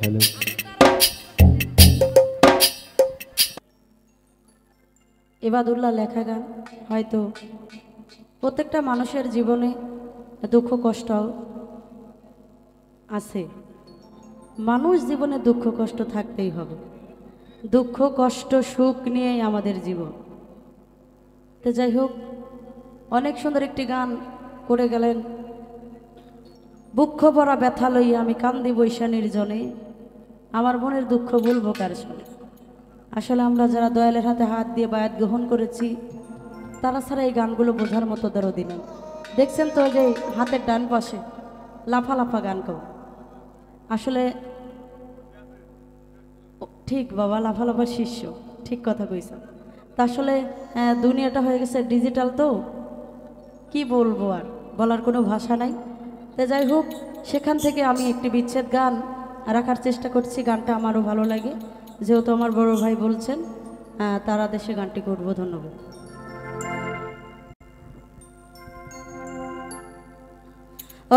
Hello Ibadullah লেখা গান হয়তো প্রত্যেকটা মানুষের জীবনে দুঃখ কষ্ট আছে। মানুষ জীবনে দুঃখ কষ্ট থাকতেই হবে, দুঃখ কষ্ট সুখ নিয়েই আমাদের জীবন। তো যাই হোক, অনেক সুন্দর একটি গান করে গেলেন। বুক্ষ ভরা ব্যথা লইয়া আমি কান্দি বৈশা নির্জনে, আমার মনের দুঃখ ভুলবো কার শুনে। আসলে আমরা যারা দয়ালের হাতে হাত দিয়ে বায়াত গ্রহণ করেছি তারা ছাড়া এই গানগুলো বোঝার মতো দরদি নেই। দেখছেন তো যে হাতের ডান পাশে লাফা লাফা গান কও, আসলে ঠিক বাবা লাফা লাফার শিষ্য, ঠিক কথা কইছেন। তা আসলে দুনিয়াটা হয়ে গেছে ডিজিটাল, তো কি বলবো, আর বলার কোনো ভাষা নাই। তো যাই হোক, সেখান থেকে আমি একটি বিচ্ছেদ গান রাখার চেষ্টা করছি। গানটা আমারও ভালো লাগে, যেহেতু আমার বড় ভাই বলছেন তারা দেশে গানটি করব। ধন্যবাদ।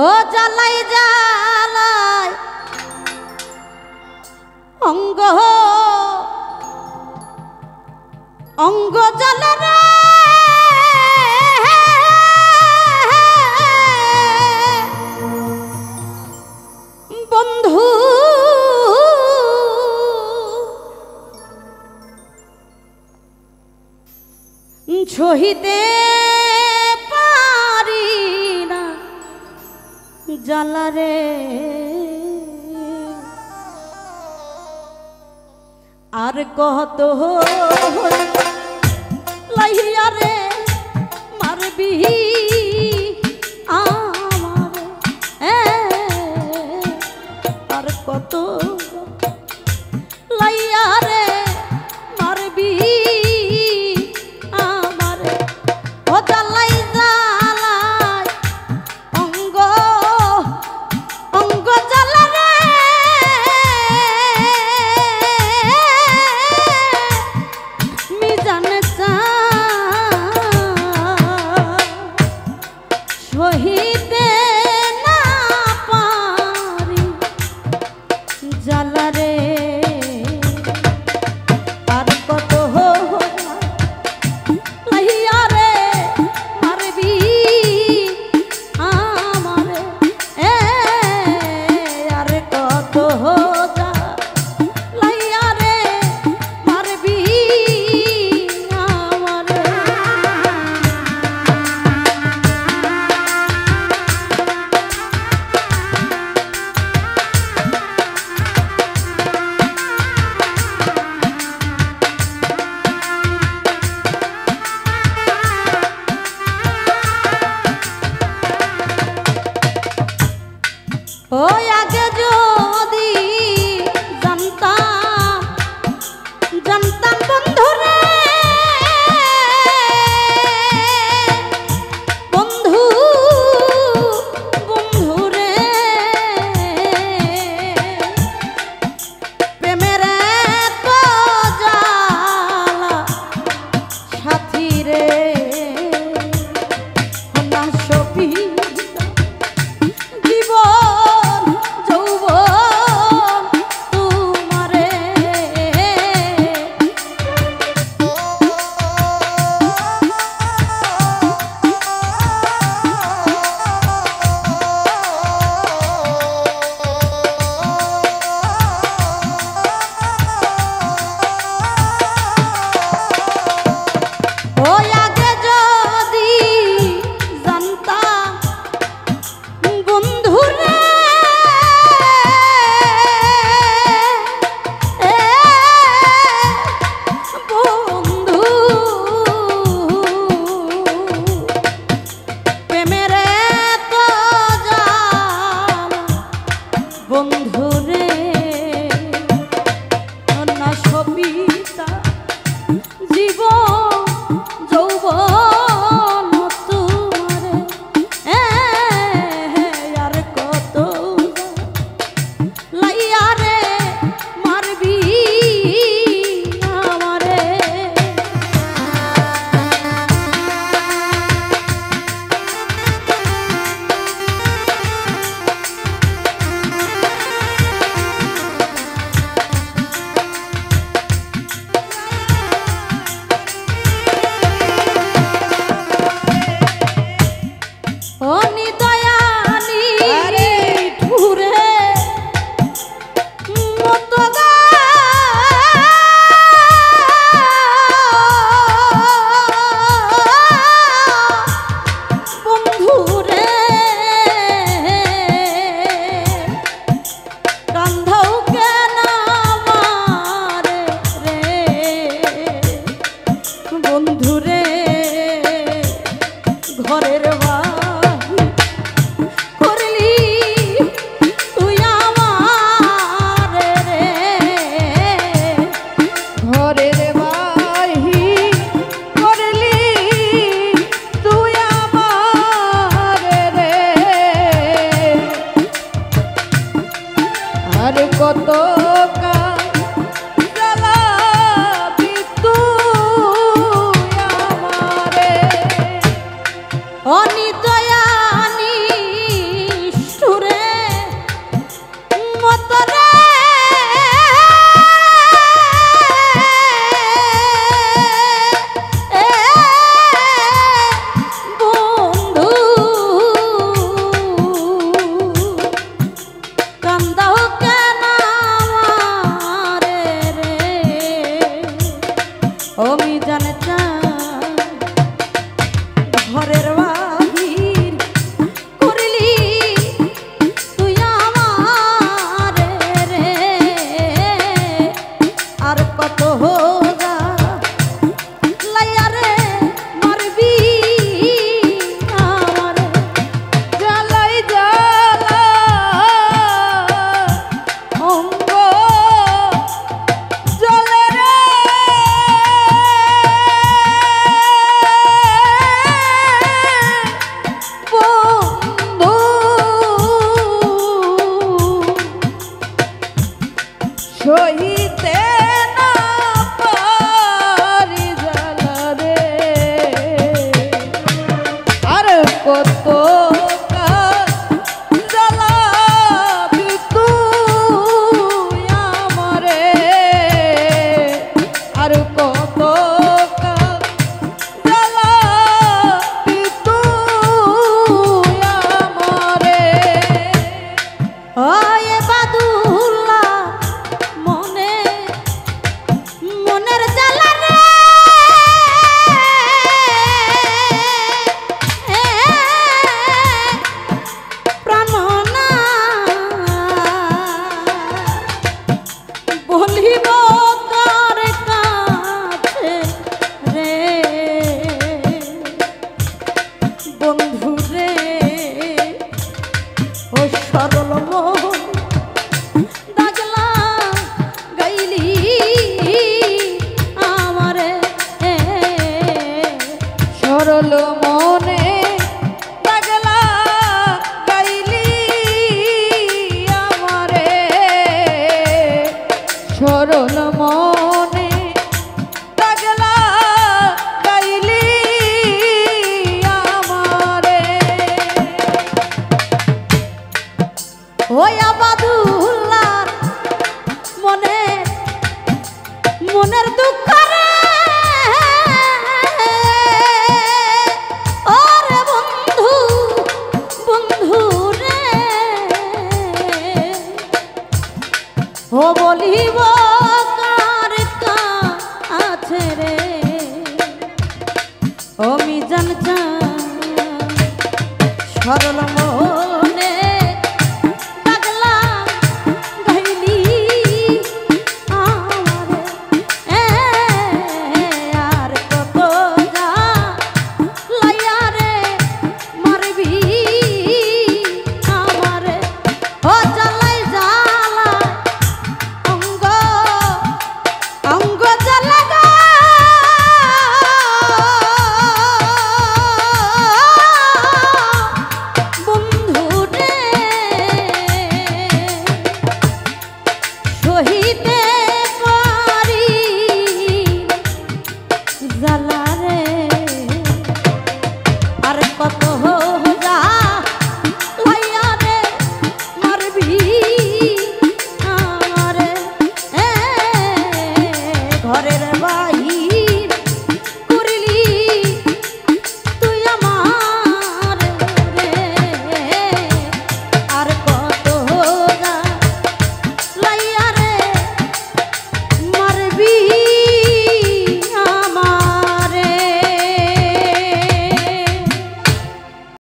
ও জ্বালাই জ্বালাই অঙ্গ অঙ্গ জ্বালা রে বন্ধু, সহিতে পারি না জ্বালা রে, আর কত লাইয়া রে মারবি আমারে, আর কত লাইয়া রে মারবি আমারে। ও জ্বালাই জ্বালাই অঙ্গ অঙ্গ জ্বালা রে মিজানে চা সহিতে না পারি জ্বালা রে, আর কত লাইয়া রে মারবি আমারে, আর কত লাইয়া রে মারবি আমারে। ওই আগে যদি জানতাম জানতাম বন্ধু রে বন্ধু বন্ধু রে, প্রেমের তো জ্বালা সাথী রে না সপি জীবন যৌবন তোমারে, ওই আগে যদি জানতাম বন্ধু রে বন্ধু প্রেমের তো জাল বন্ধু রে না সবিতা জীবন যৌবন তোমারে, আর কত লাইয়া রে মারবি আমারে। কত জ্বালাবি তুই আমারে অনিদয়ানি সুরে মতরে আমি জানতা ঘরের বাহির করলি তুই আমারে রে আর কত হোগা লাইয়া রে মারবি আমারে জ্বালাই জ্বালা অঙ্গ জ্বলে রে সহিতে না পারি জ্বালা রে আর কত জ্বালাবি তুই আমারে আর কত জ্বালাবি তুই আমারে ওয়ে বাদুল্লাহ মনের জ্বালা রে প্রাণনা বলিব কার কাছে রে বন্ধু রে ও সরল মন দাগলা গাইলি আমারে সরল মনে দাগলা গাইলি আমারে সরল মনে দাগলা গাইলি আমারে ওই আবাদুল্লাহর মনের দুঃখ রে ওরে বন্ধু বন্ধু রে ও বলিব কার কাছে রে আমি জানতাম সরল